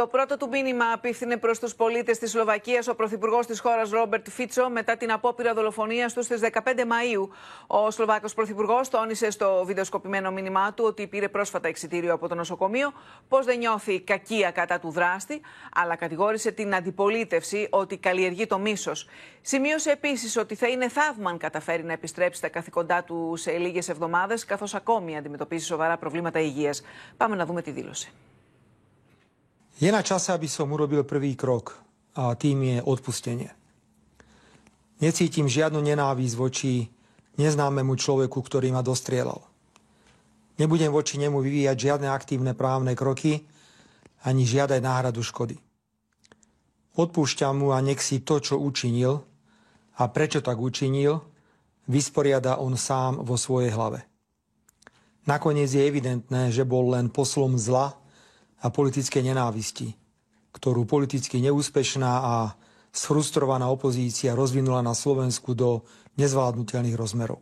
Το πρώτο του μήνυμα απίφθινε προς τους πολίτες της Σλοβακίας ο πρωθυπουργός της χώρας Ρόμπερτ Φίτσο μετά την απόπειρα δολοφονίας του στις 15 Μαΐου. Ο Σλοβάκος πρωθυπουργός τόνισε στο βιντεοσκοπημένο μήνυμά του ότι πήρε πρόσφατα εξιτήριο από το νοσοκομείο, πως δεν νιώθει κακία κατά του δράστη, αλλά κατηγόρησε την αντιπολίτευση ότι καλλιεργεί το μίσος. Σημείωσε επίσης ότι θα είναι θαύμα αν καταφέρει να επιστρέψει στα καθήκοντά του σε λίγες εβδομάδες, καθώς ακόμη αντιμετωπίζει σοβαρά προβλήματα υγείας. Πάμε να δούμε τη δήλωση. Je na čase, aby som urobil prvý krok, a tým je odpustenie. Necítim žiadnu nenávisť voči neznámemu človeku, ktorý ma dostrieľal. Nebudem voči nemu vyvíjať žiadne aktívne právne kroky, ani žiadať náhradu škody. Odpúšťam mu a nech si to, čo učinil a prečo tak učinil, vysporiada on sám vo svojej hlave. Nakoniec je evidentné, že bol len poslom zla a politické nenávisti, ktorú politicky neúspešná a sfrustrovaná opozícia rozvinula na Slovensku do nezvládnutelných rozmerov.